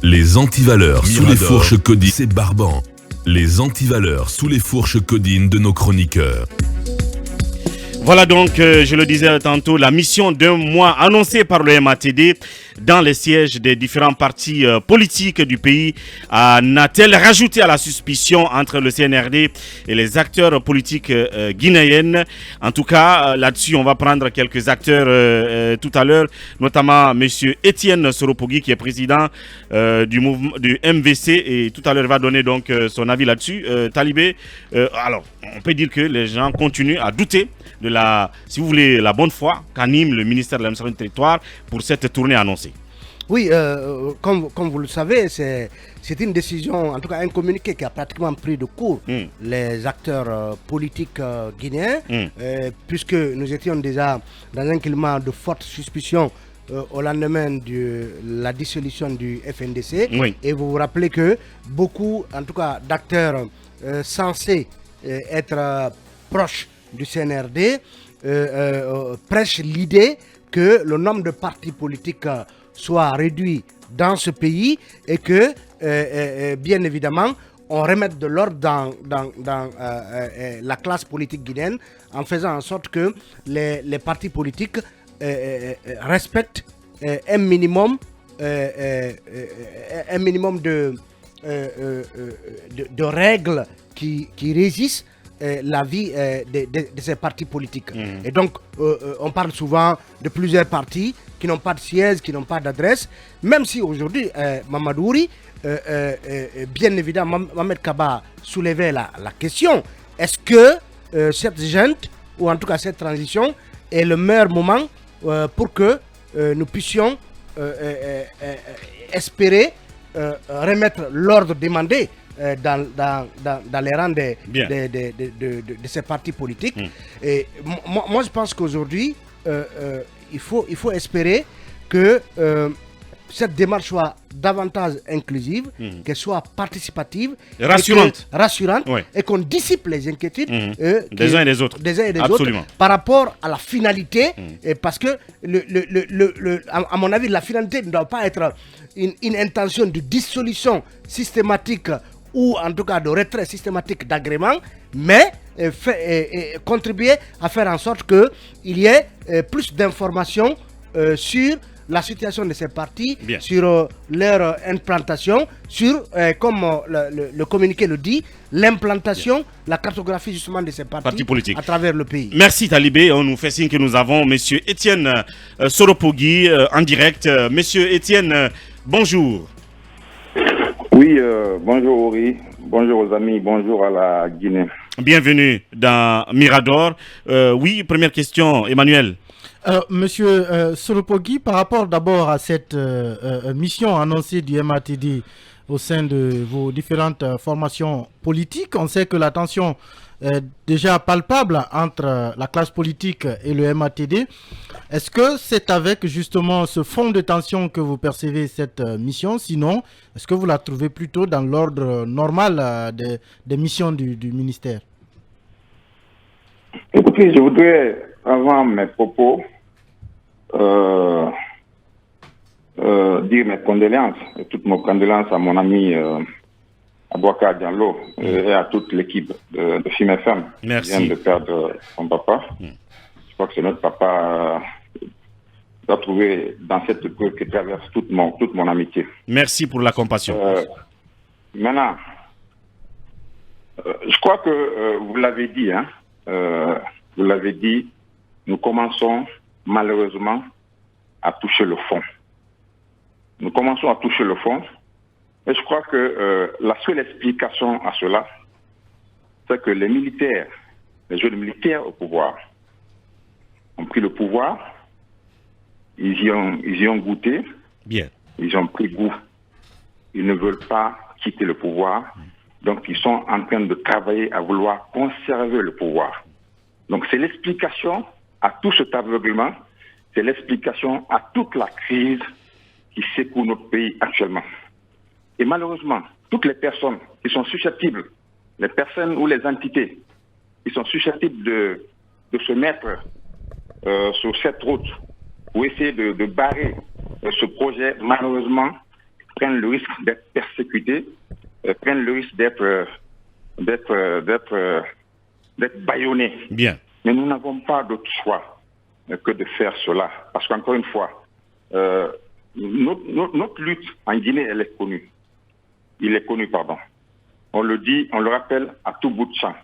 Les antivaleurs sous les fourches codines, c'est barbant. Les antivaleurs sous les fourches codines de nos chroniqueurs. Voilà donc, je le disais tantôt, la mission d'un mois annoncée par le MATD dans les sièges des différents partis politiques du pays n'a-t-elle rajouté à la suspicion entre le CNRD et les acteurs politiques guinéennes? En tout cas, là-dessus, on va prendre quelques acteurs tout à l'heure, notamment M. Étienne Soropogui, qui est président du MVC, et tout à l'heure va donner donc son avis là-dessus. Talibé, alors, on peut dire que les gens continuent à douter de si vous voulez, la bonne foi qu'anime le ministère de l'administration du territoire pour cette tournée annoncée. Oui, comme vous le savez, c'est une décision, en tout cas un communiqué qui a pratiquement pris de court les acteurs politiques guinéens, puisque nous étions déjà dans un climat de forte suspicion au lendemain de la dissolution du FNDC. Oui. Et vous vous rappelez que beaucoup, en tout cas d'acteurs censés être proches du CNRD prêchent l'idée que le nombre de partis politiques soit réduit dans ce pays et que, bien évidemment, on remette de l'ordre dans la classe politique guinéenne en faisant en sorte que les partis politiques respectent un minimum de règles qui régissent la vie de ces partis politiques. Et donc, on parle souvent de plusieurs partis qui n'ont pas de siège, qui n'ont pas d'adresse, même si aujourd'hui, Mamadouri, bien évidemment, Mohamed Kaba soulevait la question, est-ce que cette junte, ou en tout cas cette transition, est le meilleur moment pour que nous puissions espérer remettre l'ordre demandé dans les rangs de ces partis politiques. Et moi, je pense qu'aujourd'hui, il faut espérer que cette démarche soit davantage inclusive, qu'elle soit participative, rassurante, ouais. Et qu'on dissipe les inquiétudes des uns et des autres. Absolument. Par rapport à la finalité, parce que, à mon avis, la finalité ne doit pas être une intention de dissolution systématique ou en tout cas de retrait systématique d'agrément, mais contribuer à faire en sorte qu'il y ait plus d'informations sur la situation de ces partis, sur leur implantation, sur, comme le communiqué le dit, l'implantation, la cartographie justement de ces partis politiques à travers le pays. Merci Talibé, on nous fait signe que nous avons M. Étienne Soropogui en direct. Monsieur Étienne, bonjour. Oui, bonjour Ori, bonjour aux amis, bonjour à la Guinée. Bienvenue dans Mirador. Oui, première question, Emmanuel. Monsieur Soropogui, par rapport d'abord à cette mission annoncée du MATD au sein de vos différentes formations politiques, on sait que la tension est déjà palpable entre la classe politique et le MATD. Est-ce que c'est avec justement ce fond de tension que vous percevez cette mission? Sinon, est-ce que vous la trouvez plutôt dans l'ordre normal des missions du ministère? Écoutez, je voudrais, avant mes propos, dire mes condoléances, et toutes mes condoléances à mon ami Abouakar Diallo et à toute l'équipe de FIM FM qui vient de perdre son papa. Je crois que c'est notre papa doit trouver dans cette épreuve qui traverse toute mon amitié. Merci pour la compassion. Maintenant, je crois que vous l'avez dit, vous l'avez dit, nous commençons malheureusement à toucher le fond. Nous commençons à toucher le fond et je crois que la seule explication à cela, c'est que les militaires, les jeunes militaires au pouvoir, ont pris le pouvoir, ils y ont goûté, ils ont pris goût, ils ne veulent pas quitter le pouvoir, donc ils sont en train de travailler à vouloir conserver le pouvoir. Donc c'est l'explication à tout cet aveuglement, c'est l'explication à toute la crise qui secoue notre pays actuellement. Et malheureusement, toutes les personnes qui sont susceptibles, les personnes ou les entités qui sont susceptibles de se mettre sur cette route pour essayer de barrer ce projet, malheureusement, prennent le risque d'être persécutés, prennent le risque d'être bâillonnés. Bien. Mais nous n'avons pas d'autre choix que de faire cela. Parce qu'encore une fois, notre lutte en Guinée, elle est connue. Il est connu, pardon. On le dit, on le rappelle à tout bout de champ.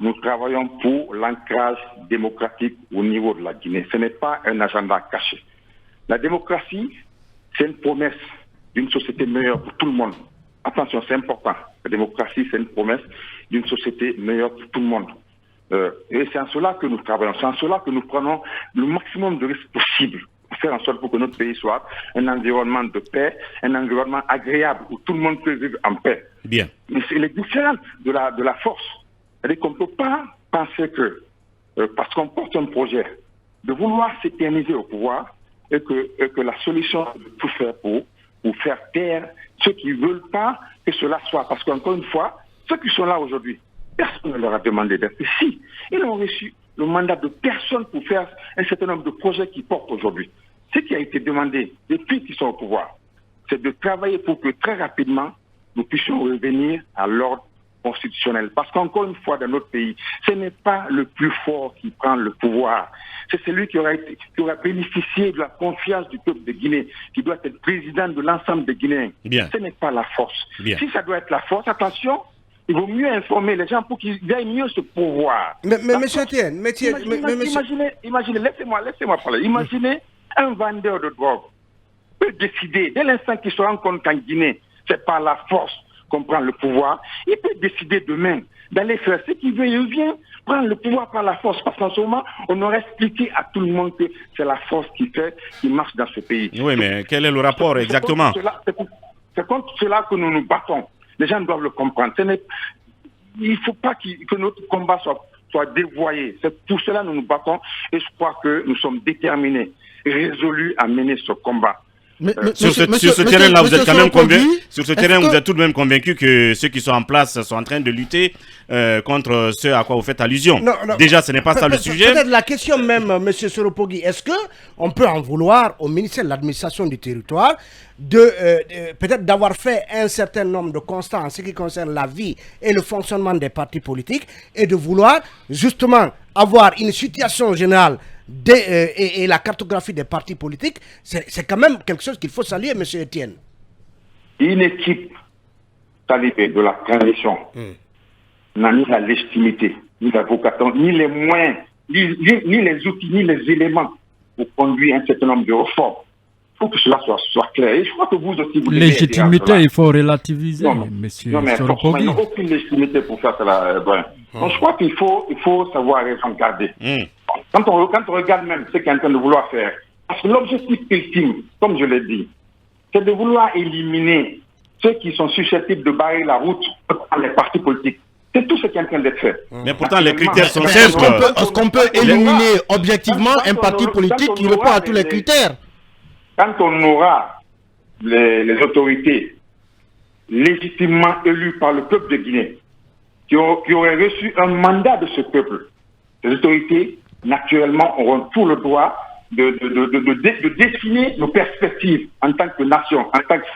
Nous travaillons pour l'ancrage démocratique au niveau de la Guinée. Ce n'est pas un agenda caché. La démocratie, c'est une promesse d'une société meilleure pour tout le monde. Attention, c'est important. La démocratie, c'est une promesse d'une société meilleure pour tout le monde. Et c'est en cela que nous travaillons. C'est en cela que nous prenons le maximum de risques possibles pour faire en sorte pour que notre pays soit un environnement de paix, un environnement agréable où tout le monde peut vivre en paix. Bien. Mais c'est différent de la force. C'est-à-dire qu'on ne peut pas penser que, parce qu'on porte un projet, de vouloir s'éterniser au pouvoir et que la solution est de tout faire pour faire taire ceux qui ne veulent pas que cela soit. Parce qu'encore une fois, ceux qui sont là aujourd'hui, personne ne leur a demandé d'être ici. Ils ont reçu le mandat de personne pour faire un certain nombre de projets qu'ils portent aujourd'hui. Ce qui a été demandé depuis qu'ils sont au pouvoir, c'est de travailler pour que très rapidement, nous puissions revenir à l'ordre constitutionnel. Parce qu'encore une fois, dans notre pays, ce n'est pas le plus fort qui prend le pouvoir. C'est celui qui aura bénéficié de la confiance du peuple de Guinée, qui doit être président de l'ensemble des Guinéens. Bien. Ce n'est pas la force. Bien. Si ça doit être la force, attention, il vaut mieux informer les gens pour qu'ils aient mieux ce pouvoir. Mais monsieur Etienne, imaginez, laissez-moi parler. Imaginez un vendeur de drogue peut décider, dès l'instant qu'il se rend compte qu'en Guinée, c'est par la force qu'on prend le pouvoir, il peut décider demain d'aller faire ce qu'il veut. Il vient prendre le pouvoir par la force. Parce qu'en ce moment, on aurait expliqué à tout le monde que c'est la force qui marche dans ce pays. Oui, mais quel est le rapport exactement? C'est contre cela que nous nous battons. Les gens doivent le comprendre. Il ne faut pas que notre combat soit dévoyé. C'est pour cela que nous nous battons et je crois que nous sommes déterminés, résolus à mener ce combat. Sur ce terrain-là, vous êtes quand même convaincu. Sur ce terrain, vous êtes tout de même convaincu que ceux qui sont en place sont en train de lutter contre ce à quoi vous faites allusion. Non. Déjà, ce n'est pas ça le sujet. Peut-être la question même, Monsieur Soropogui, est-ce que on peut en vouloir au ministère de l'administration du territoire peut-être d'avoir fait un certain nombre de constats en ce qui concerne la vie et le fonctionnement des partis politiques et de vouloir justement avoir une situation générale et la cartographie des partis politiques, c'est quand même quelque chose qu'il faut saluer, M. Etienne. Une équipe qualifiée de la transition n'a ni la légitimité, ni la vocation, ni les moyens, ni les outils, ni les éléments pour conduire un certain nombre de réformes. Il faut que cela soit clair. Et je crois que vous aussi, vous légitimité, il faut relativiser, monsieur Soropogui. Il n'y a aucune légitimité pour faire cela. Donc je crois qu'il faut savoir raison garder. Quand on regarde même ce qu'il est en train de vouloir faire, parce que l'objectif ultime, comme je l'ai dit, c'est de vouloir éliminer ceux qui sont susceptibles de barrer la route dans les partis politiques. C'est tout ce qui est en train d'être fait. Mais pourtant, les critères sont simples. Est-ce qu'on peut éliminer objectivement un parti politique qui répond à tous les critères? Quand on aura les autorités légitimement élues par le peuple de Guinée, qui auraient reçu un mandat de ce peuple, les autorités, naturellement, auront tout le droit de dessiner nos perspectives en tant que nation.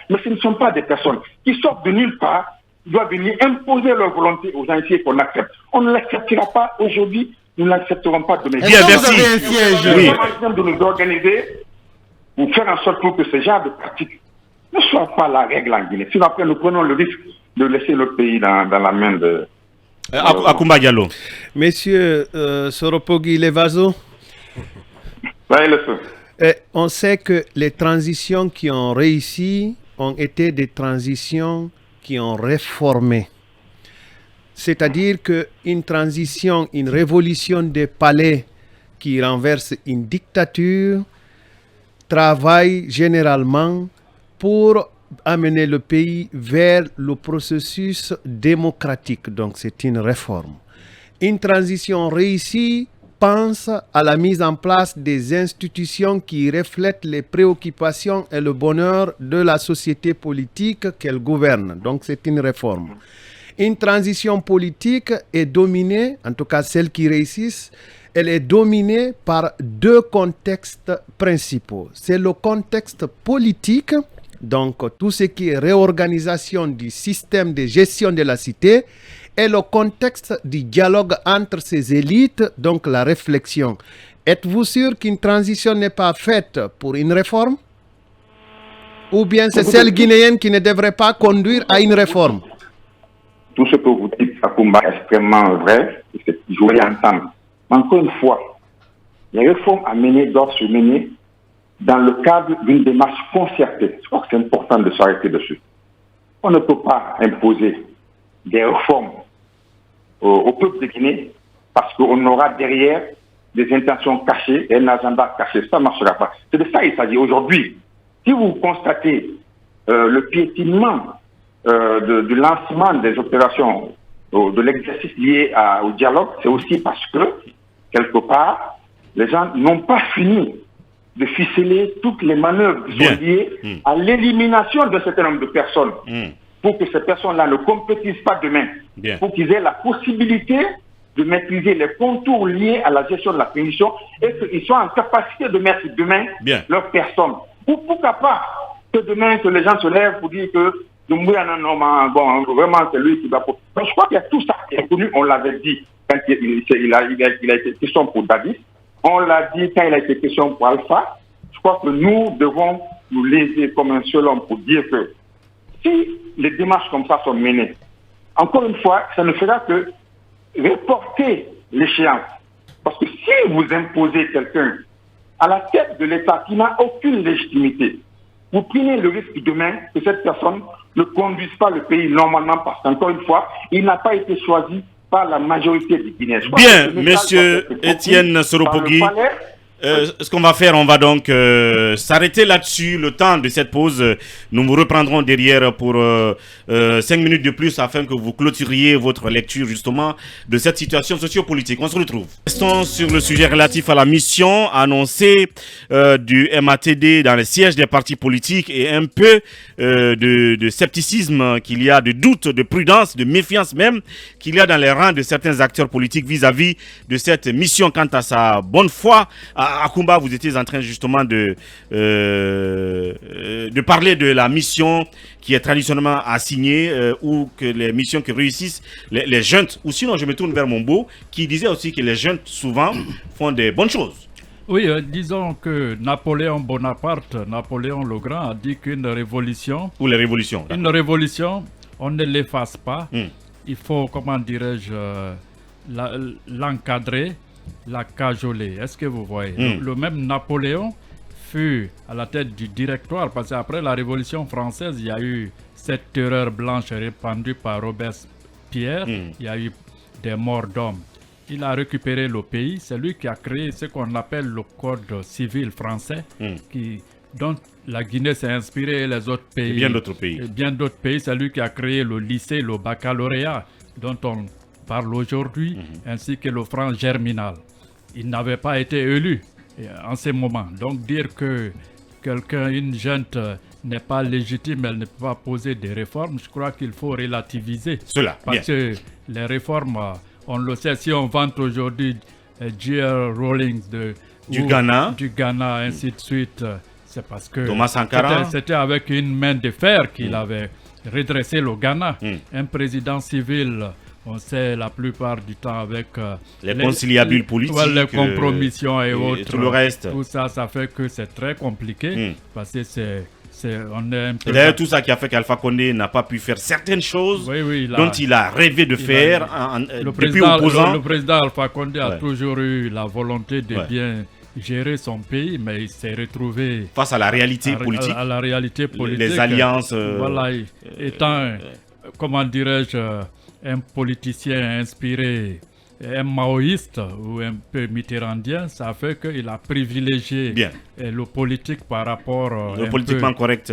Mais ce ne sont pas des personnes qui sortent de nulle part, qui doivent venir imposer leur volonté aux gens ici qu'on accepte. On ne l'acceptera pas aujourd'hui, nous ne l'accepterons pas demain. Bien, merci. Nous de nous organiser pour faire en sorte que ce genre de pratiques ne soient pas la règle en Guinée. Sinon après, nous prenons le risque de laisser notre pays dans la main de... Akoumba Diallo. Monsieur Soropogui Levazo, on sait que les transitions qui ont réussi ont été des transitions qui ont réformé. C'est-à-dire qu'une transition, une révolution des palais qui renverse une dictature travaille généralement pour amener le pays vers le processus démocratique. Donc c'est une réforme. Une transition réussie pense à la mise en place des institutions qui reflètent les préoccupations et le bonheur de la société politique qu'elle gouverne. Donc c'est une réforme. Une transition politique est dominée, en tout cas celles qui réussissent, elle est dominée par deux contextes principaux. C'est le contexte politique donc tout ce qui est réorganisation du système de gestion de la cité, et le contexte du dialogue entre ces élites, donc la réflexion. Êtes-vous sûr qu'une transition n'est pas faite pour une réforme? Ou bien c'est celle guinéenne qui ne devrait pas conduire à une réforme? Tout ce que vous dites, Akoumba, est extrêmement vrai, et c'est je voulais entendre. Encore une fois, les réformes à mener doivent se mener dans le cadre d'une démarche concertée. Je crois que c'est important de s'arrêter dessus. On ne peut pas imposer des réformes au peuple de Guinée parce qu'on aura derrière des intentions cachées et un agenda caché. Ça ne marchera pas. C'est de ça qu'il s'agit aujourd'hui. Si vous constatez le piétinement du lancement des opérations, de l'exercice lié au dialogue, c'est aussi parce que, quelque part, les gens n'ont pas fini de ficeler toutes les manœuvres qui sont liées à l'élimination d'un certain nombre de personnes pour que ces personnes-là ne compétissent pas demain, pour qu'ils aient la possibilité de maîtriser les contours liés à la gestion de la punition et qu'ils soient en capacité de mettre demain leurs personnes. Pourquoi pas que demain que les gens se lèvent pour dire que bon, vraiment c'est lui qui va... Donc, je crois qu'il y a tout ça qui est connu, on l'avait dit quand il a été question pour David, on l'a dit quand il a été question pour Alpha. Je crois que nous devons nous léser comme un seul homme pour dire que si les démarches comme ça sont menées, encore une fois, ça ne fera que reporter l'échéance. Parce que si vous imposez quelqu'un à la tête de l'État qui n'a aucune légitimité, vous prenez le risque demain que cette personne ne conduise pas le pays normalement parce qu'encore une fois, il n'a pas été choisi par la majorité des Guinéens. Bien, monsieur Étienne Soropogui, ce qu'on va faire, on va donc s'arrêter là-dessus. Le temps de cette pause, nous vous reprendrons derrière pour 5 minutes de plus afin que vous clôturiez votre lecture justement de cette situation sociopolitique. On se retrouve. Restons sur le sujet relatif à la mission annoncée du MATD dans les sièges des partis politiques et un peu de scepticisme qu'il y a, de doute, de prudence, de méfiance même qu'il y a dans les rangs de certains acteurs politiques vis-à-vis de cette mission quant à sa bonne foi. Akoumba, vous étiez en train justement de parler de la mission qui est traditionnellement assignée ou que les missions qui réussissent, les jeunes, ou sinon je me tourne vers Mombo, qui disait aussi que les jeunes souvent font des bonnes choses. Oui, disons que Napoléon Bonaparte, Napoléon le Grand, a dit qu'une révolution... Ou les révolutions. Une révolution, on ne l'efface pas. Il faut, comment dirais-je, l'encadrer, la cajoler. Est-ce que vous voyez? Le même Napoléon fut à la tête du directoire parce qu'après la Révolution française, il y a eu cette terreur blanche répandue par Robespierre. Il y a eu des morts d'hommes. Il a récupéré le pays. C'est lui qui a créé ce qu'on appelle le Code civil français, dont la Guinée s'est inspirée et les autres pays. Et bien d'autres pays. Bien d'autres pays. C'est lui qui a créé le lycée, le baccalauréat, dont on parle aujourd'hui, ainsi que le franc germinal. Il n'avait pas été élu en ce moment. Donc dire que quelqu'un, une junte, n'est pas légitime, elle ne peut pas poser des réformes, je crois qu'il faut relativiser. Cela, parce que les réformes, on le sait, si on vante aujourd'hui J.R. Rawlings du Ghana, ainsi de suite, c'est parce que Thomas Sankara, c'était avec une main de fer qu'il avait redressé le Ghana. Un président civil, on sait la plupart du temps avec les conciliabules politiques, les compromissions et autres, tout le reste. Tout ça, ça fait que c'est très compliqué parce que on est un peu... D'ailleurs, tout ça qui a fait qu'Alpha Condé n'a pas pu faire certaines choses dont il a rêvé de faire depuis opposant. Le président Alpha Condé a toujours eu la volonté de bien gérer son pays, mais il s'est retrouvé face à la réalité politique, à la réalité politique, les alliances. Voilà, étant, comment dirais-je, un politicien inspiré, un maoïste ou un peu mitterrandien, ça fait qu'il a privilégié le politique par rapport le politiquement correct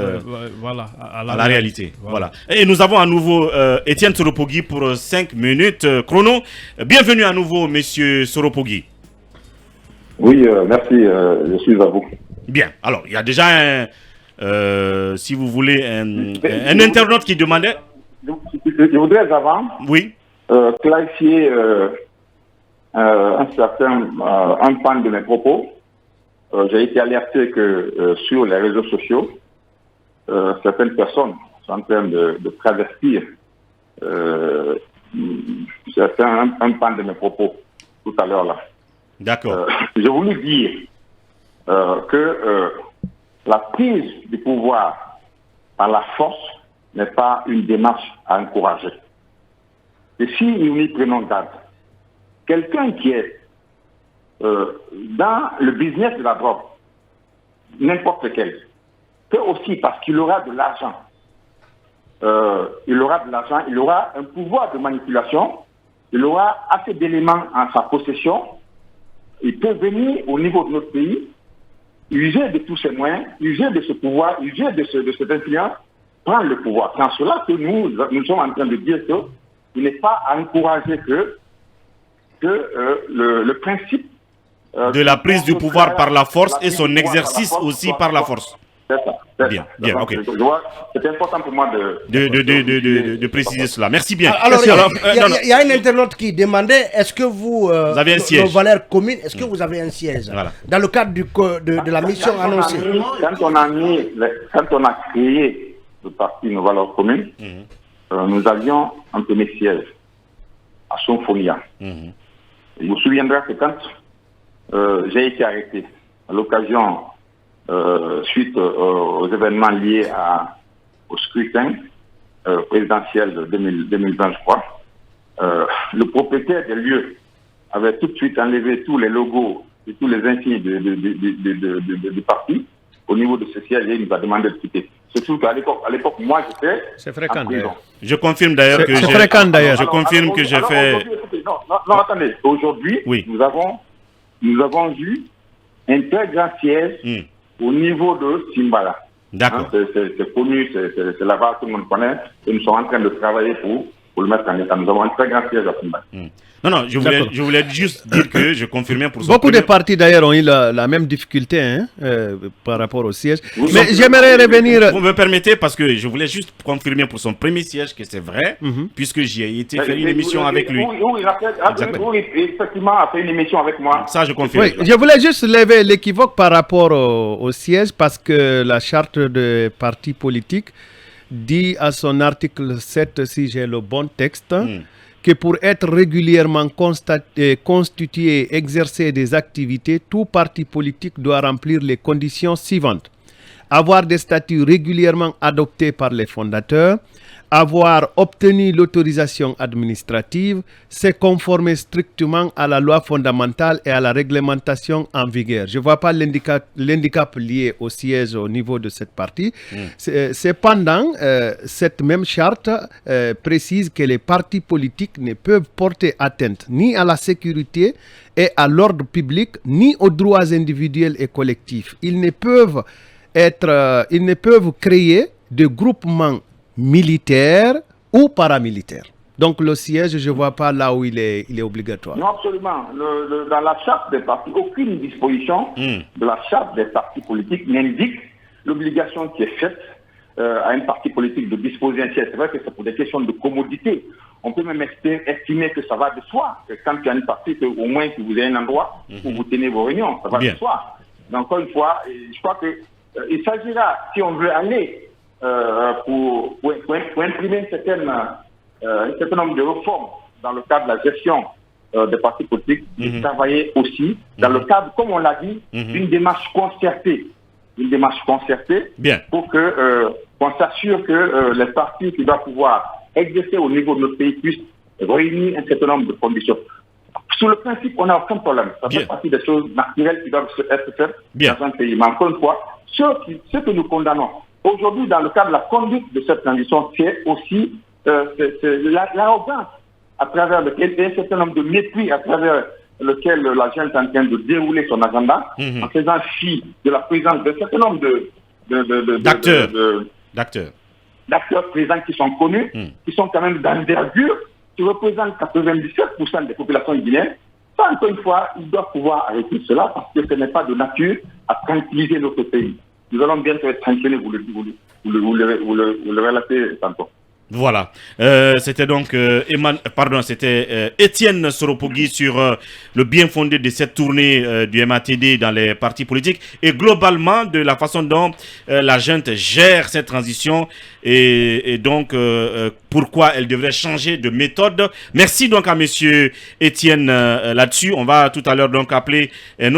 voilà, à la réalité. Voilà. Et nous avons à nouveau Étienne Soropogui pour 5 minutes chrono. Bienvenue à nouveau, monsieur Soropogui. Oui, merci, je suis à vous. Bien, alors il y a déjà si vous voulez un internaute qui demandait... Je voudrais avant clarifier un pan de mes propos. J'ai été alerté que sur les réseaux sociaux, certaines personnes sont en train de travestir c'est un pan de mes propos tout à l'heure là. D'accord. J'ai voulu dire que la prise du pouvoir par la force n'est pas une démarche à encourager. Et si nous y prenons garde, quelqu'un qui est dans le business de la drogue, n'importe lequel, que aussi parce qu'il aura de l'argent, il aura un pouvoir de manipulation, il aura assez d'éléments en sa possession, il peut venir au niveau de notre pays, user de tous ses moyens, user de ce pouvoir, user de cette influence, prendre le pouvoir. C'est en cela que nous sommes en train de dire qu'il n'est pas à encourager que le principe de la prise du pouvoir par la force et son exercice aussi par la force. C'est ça. Bien, ok. C'est important pour moi de préciser cela. Merci bien. Alors, il y a un internaute qui demandait, est-ce que vous avez un siège? Nos valeurs communes, est-ce que vous avez un siège? Voilà. Dans le cadre de la mission annoncée. Quand on a créé le parti Nos valeurs communes, nous avions un premier siège à Sonfonia. Vous vous souviendrez que quand j'ai été arrêté à l'occasion suite aux événements liés au scrutin présidentiel de 2020, je crois, le propriétaire des lieux avait tout de suite enlevé tous les logos et tous les insignes du parti au niveau de ce siège et il nous a demandé de quitter. C'est sûr qu'à l'époque, moi, j'étais. C'est fréquent d'ailleurs. Je confirme d'ailleurs que c'est fréquent d'ailleurs. Je confirme que j'ai fait. Non, attendez. Aujourd'hui, oui. nous avons eu un très grand siège au niveau de Simbala. D'accord. C'est connu, c'est là-bas, tout le monde connaît. Et nous sommes en train de travailler pour le mettre en état. Nous avons un très grand siège à Simbala. Non, je voulais juste dire que je confirmais pour son Beaucoup de partis d'ailleurs ont eu la même difficulté par rapport au siège. Mais j'aimerais revenir. Vous me permettez, parce que je voulais juste confirmer pour son premier siège que c'est vrai, puisque j'ai été faire une émission avec lui. Oui, effectivement, a fait une émission avec moi. Ça, je confirme. Oui, je voulais juste lever l'équivoque par rapport au siège, parce que la charte de parti politique dit à son article 7, si j'ai le bon texte, que pour être régulièrement constitué et exercer des activités, tout parti politique doit remplir les conditions suivantes. Avoir des statuts régulièrement adoptés par les fondateurs, avoir obtenu l'autorisation administrative, se conformer strictement à la loi fondamentale et à la réglementation en vigueur. Je ne vois pas l'handicap lié au siège au niveau de cette partie. Cependant, cette même charte précise que les partis politiques ne peuvent porter atteinte ni à la sécurité et à l'ordre public, ni aux droits individuels et collectifs. Ils ne peuvent créer de groupements militaires ou paramilitaires. Donc le siège, je ne vois pas là où il est obligatoire. Non, absolument. Dans la charte des partis, aucune disposition de la charte des partis politiques n'indique l'obligation qui est faite à un parti politique de disposer un siège. C'est vrai que c'est pour des questions de commodité. On peut même estimer que ça va de soi. Que quand il y a une partie, au moins que vous ayez un endroit où vous tenez vos réunions. Ça va de soi. Mais encore une fois, je crois qu'il s'agira, si on veut aller pour imprimer un certain nombre de réformes dans le cadre de la gestion des partis politiques, de travailler aussi dans le cadre, comme on l'a dit, d'une démarche concertée. Une démarche concertée pour qu'on s'assure que les partis qui doivent pouvoir exercer au niveau de notre pays puissent réunir un certain nombre de conditions. Sur le principe, on n'a aucun problème. Ça fait partie des choses naturelles qui doivent être faites dans un pays. Mais encore une fois, ce que nous condamnons aujourd'hui dans le cadre de la conduite de cette transition, c'est aussi l'arrogance à travers lequel, et un certain nombre de mépris à travers lequel la jeune est en train de dérouler son agenda, en faisant fi de la présence d'un certain nombre d'acteurs présents qui sont connus, qui sont quand même d'envergure, qui représentent 97% des populations guinéennes. Ça, encore une fois, ils doivent pouvoir arrêter cela parce que ce n'est pas de nature à tranquilliser notre pays. Nous allons bientôt être tranquillisés, vous le relatez tantôt. Voilà, c'était donc Étienne Soropogui sur le bien fondé de cette tournée du MATD dans les partis politiques et globalement de la façon dont la junte gère cette transition et donc pourquoi elle devrait changer de méthode. Merci donc à monsieur Étienne là-dessus. On va tout à l'heure donc appeler